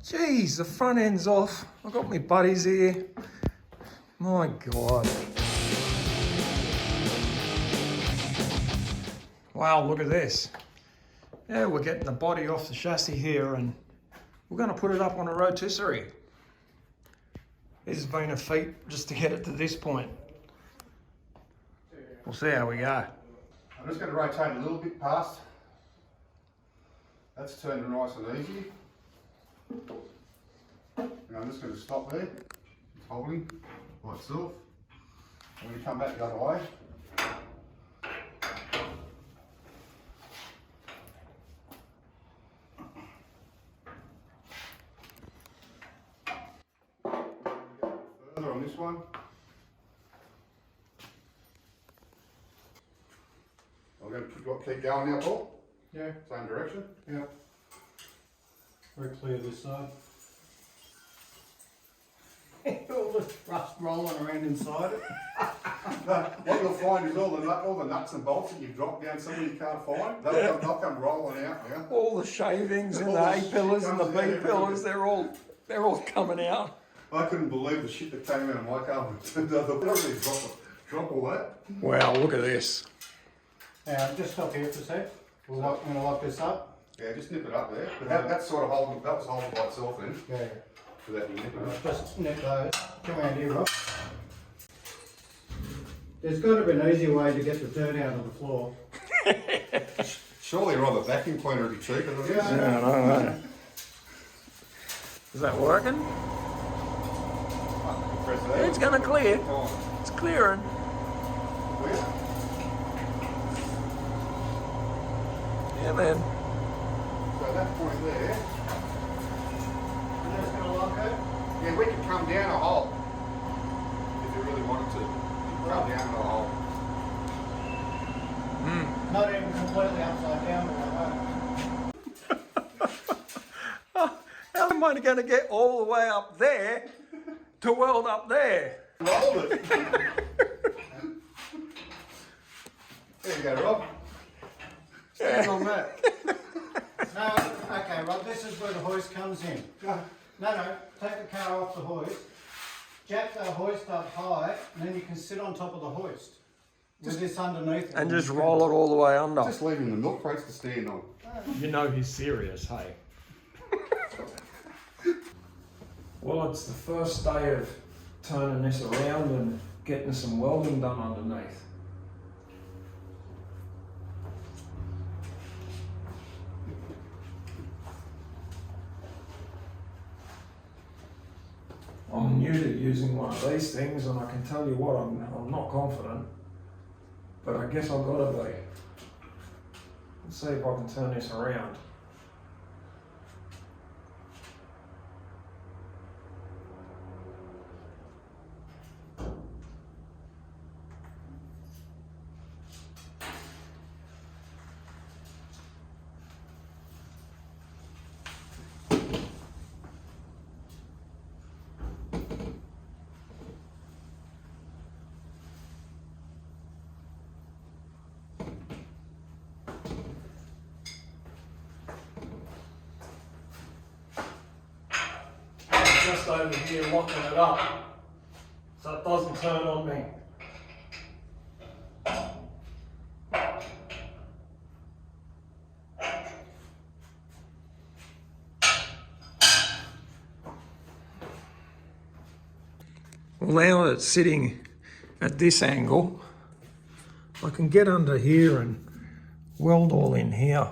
Geez, the front end's off. I've got my buddies here. My God. Wow, look at this. Yeah, we're getting the body off the chassis here and we're going to put it up on a rotisserie. This has been a feat just to get it to this point. We'll see how we go. I'm just going to rotate a little bit past. That's turned nice and easy. And I'm just going to stop there. It's holding by itself. I'm going to come back the other way. Further on this one. I'm going to keep going now, Paul. Yeah. Same direction. Yeah. Very clear this side. All the rust rolling around inside it. What you'll find is all the nuts and bolts that you've dropped down somewhere you can't find, they'll come rolling out now. All the shavings and All the the A shit pillars and the comes B out, pillars, they're all coming out. I couldn't believe the shit that came out of my car. Drop all that. Wow, look at this. Now, just stop here for a sec. I'm going to lock this up. Yeah, just nip it up there. But that's sort of holding, that was holding by itself then. Yeah. Without you nipping it. Just nip those. Come around here, Rob. There's got to be an easier way to get the dirt out of the floor. Surely Rob, a vacuum cleaner would be cheaper than this. Yeah, I don't know. Is that working? Press that. It's going to clear. Come on. It's clearing. Clear? Yeah, man. So at that point there, And that's going to lock it. yeah, we could come down a hole. If you really wanted to. You could come down a hole. Not even completely upside down, but like that. How am I going to get all the way up there to weld up there? Roll it. There you go, Rob. Stand on that. No, okay, Rob, this is where the hoist comes in. Go. No, take the car off the hoist, jack the hoist up high, and then you can sit on top of the hoist with this underneath it. And just roll it all the way under. Just leaving the milk crates to stand on. You know he's serious, hey? Well, it's the first day of turning this around and getting some welding done underneath. I'm new to using one of these things and I can tell you what, I'm not confident, but I guess I've got to be. Let's see if I can turn this around. Just over here locking it up so it doesn't turn on me. Well, now it's sitting at this angle, I can get under here and weld all in here,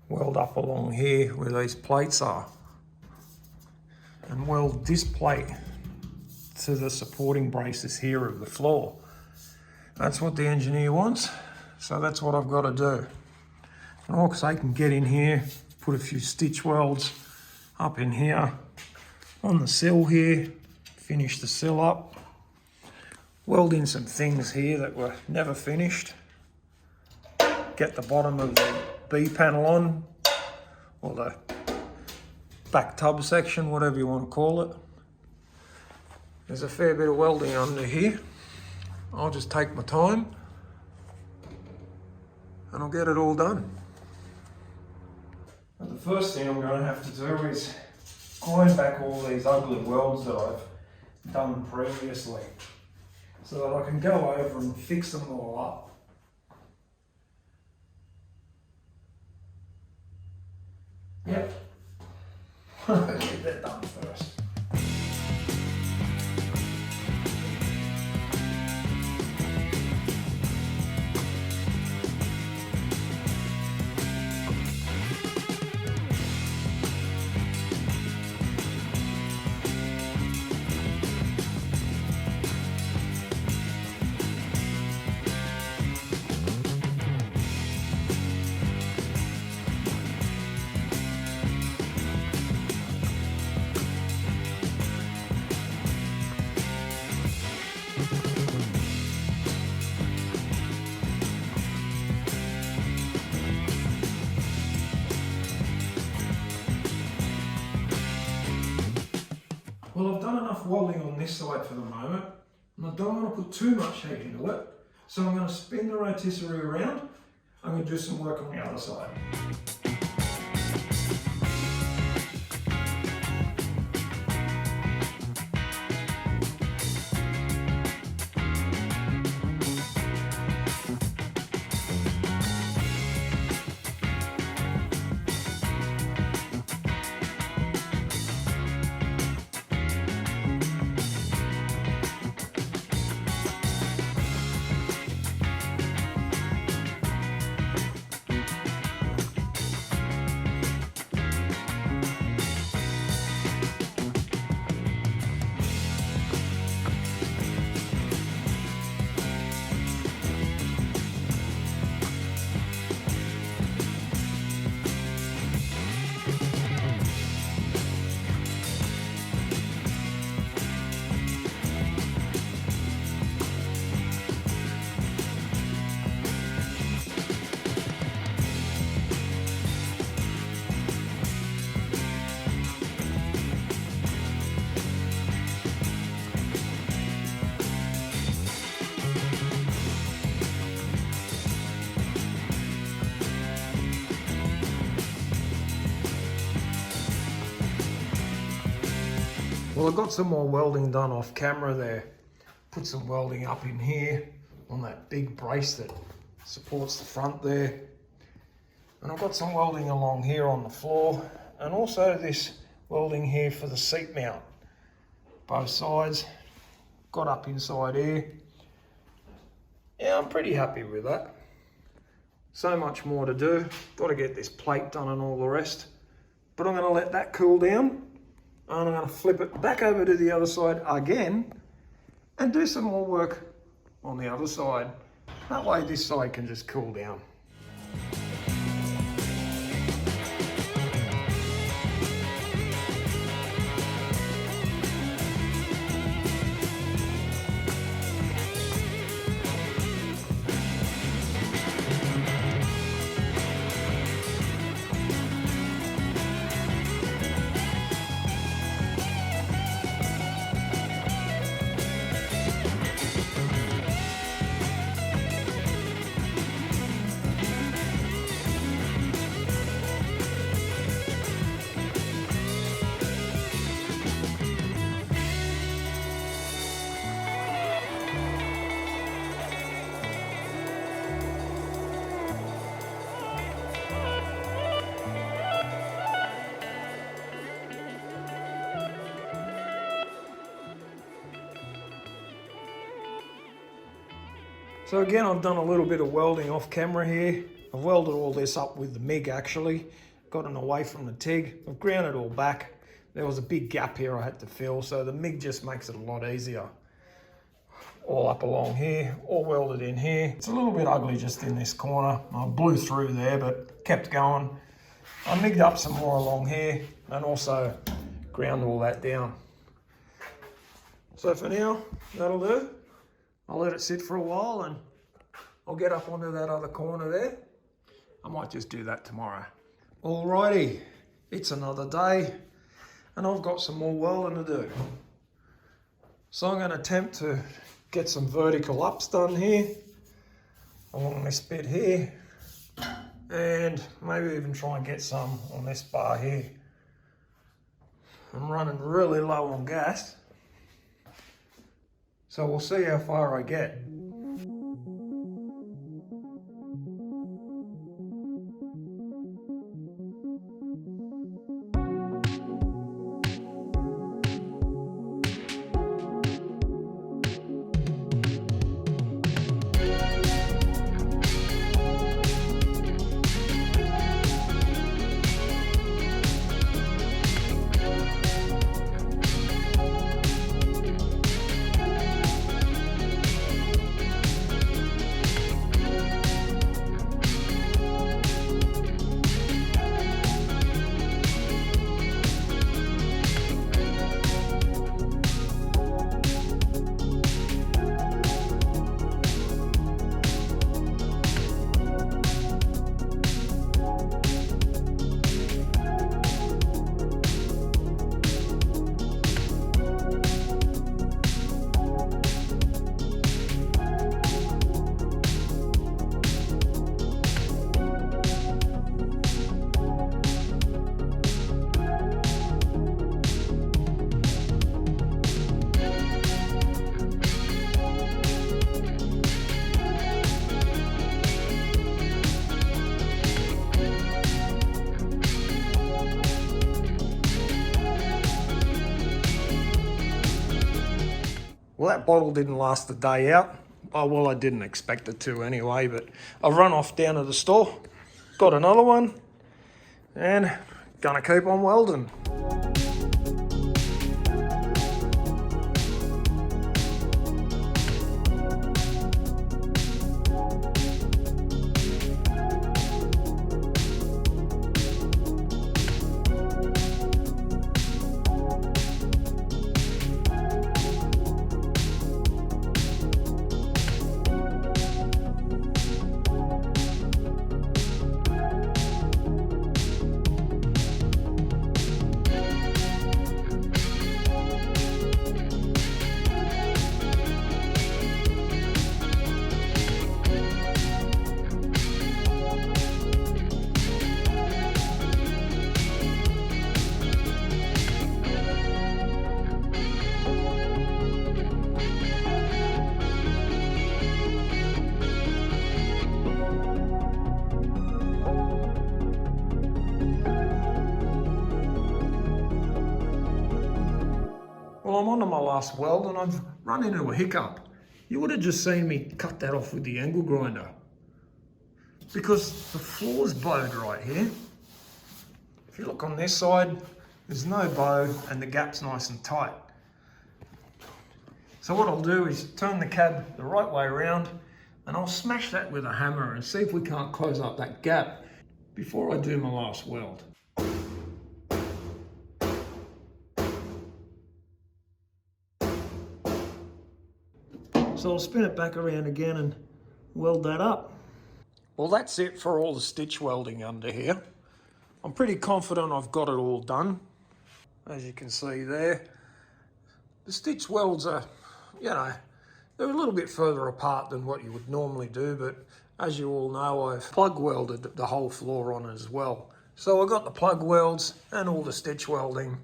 weld up along here where these plates are, and weld this plate to the supporting braces here of the floor. That's what the engineer wants, so that's what I've got to do. And also I can get in here, put a few stitch welds up in here on the sill here, finish the sill up, weld in some things here that were never finished, get the bottom of the B panel on, or the back tub section, whatever you want to call it. There's a fair bit of welding under here. I'll just take my time and I'll get it all done. But the first thing I'm going to have to do is iron back all these ugly welds that I've done previously so that I can go over and fix them all up. Yep. Get that done first. Well, I've done enough welding on this side for the moment, and I don't want to put too much heat into it, so I'm going to spin the rotisserie around. I'm going to do some work on the other side. Well, I've got some more welding done off camera there. Put some welding up in here on that big brace that supports the front there. And I've got some welding along here on the floor, and also this welding here for the seat mount. Both sides, got up inside here. Yeah, I'm pretty happy with that. So much more to do. Got to get this plate done and all the rest. But I'm going to let that cool down. And I'm going to flip it back over to the other side again and do some more work on the other side. That way this side can just cool down. So again, I've done a little bit of welding off camera here. I've welded all this up with the MIG actually, gotten away from the TIG. I've ground it all back. There was a big gap here I had to fill, so the MIG just makes it a lot easier. All up along here, all welded in here. It's a little bit ugly just in this corner. I blew through there, but kept going. I MIG'd up some more along here and also ground all that down. So for now, that'll do. I'll let it sit for a while and I'll get up onto that other corner there. I might just do that tomorrow. Alrighty, it's another day and I've got some more welding to do. So I'm going to attempt to get some vertical ups done here, along this bit here, and maybe even try and get some on this bar here. I'm running really low on gas. So we'll see how far I get. Well, that bottle didn't last the day out. Oh, well, I didn't expect it to anyway, but I've run off down to the store, got another one, and gonna keep on welding. Well, I'm on to my last weld and I've run into a hiccup. You would have just seen me cut that off with the angle grinder because the floor's bowed right here. If you look on this side, there's no bow and the gap's nice and tight. So what I'll do is turn the cab the right way around and I'll smash that with a hammer and see if we can't close up that gap before I do my last weld. So I'll spin it back around again and weld that up. Well, that's it for all the stitch welding under here. I'm pretty confident I've got it all done. As you can see there, the stitch welds are, they're a little bit further apart than what you would normally do, but as you all know, I've plug welded the whole floor on as well. So I got the plug welds and all the stitch welding.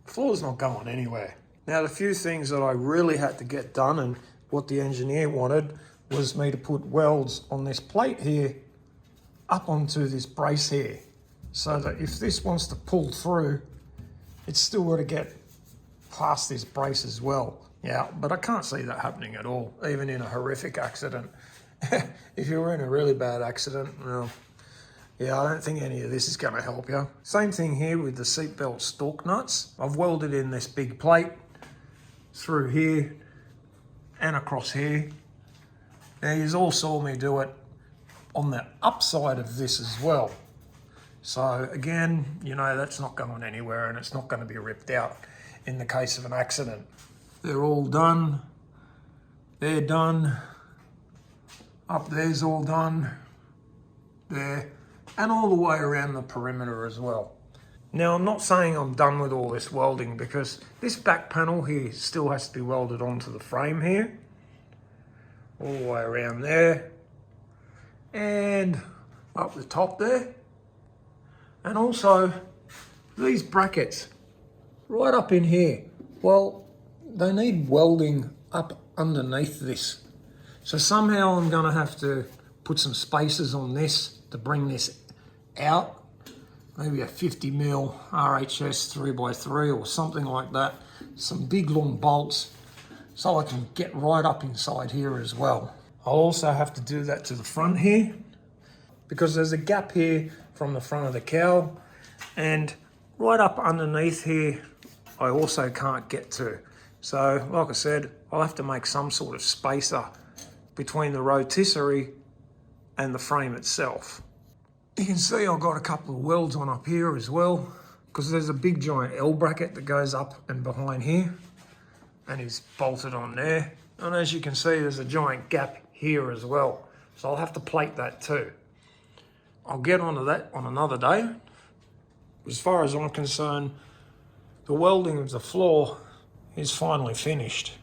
The floor's not going anywhere. Now, the few things that I really had to get done and what the engineer wanted was me to put welds on this plate here up onto this brace here, so that if this wants to pull through, it's still got to get past this brace as well. Yeah, but I can't see that happening at all, even in a horrific accident. If you were in a really bad accident, well, yeah, I don't think any of this is going to help you. Same thing here with the seatbelt stalk nuts. I've welded in this big plate through here and across here. Now, you all saw me do it on the upside of this as well. So again, that's not going anywhere and it's not going to be ripped out in the case of an accident. They're all done. They're done. Up there's all done. There. And all the way around the perimeter as well. Now, I'm not saying I'm done with all this welding because this back panel here still has to be welded onto the frame here. All the way around there. And up the top there. And also these brackets right up in here. Well, they need welding up underneath this. So somehow I'm gonna have to put some spacers on this to bring this out. Maybe a 50mm RHS 3x3 or something like that. Some big long bolts so I can get right up inside here as well. I'll also have to do that to the front here because there's a gap here from the front of the cowl, and right up underneath here I also can't get to. So like I said, I'll have to make some sort of spacer between the rotisserie and the frame itself. You can see I've got a couple of welds on up here as well, because there's a big giant L bracket that goes up and behind here and is bolted on there. And as you can see, there's a giant gap here as well. So I'll have to plate that too. I'll get onto that on another day. As far as I'm concerned, the welding of the floor is finally finished.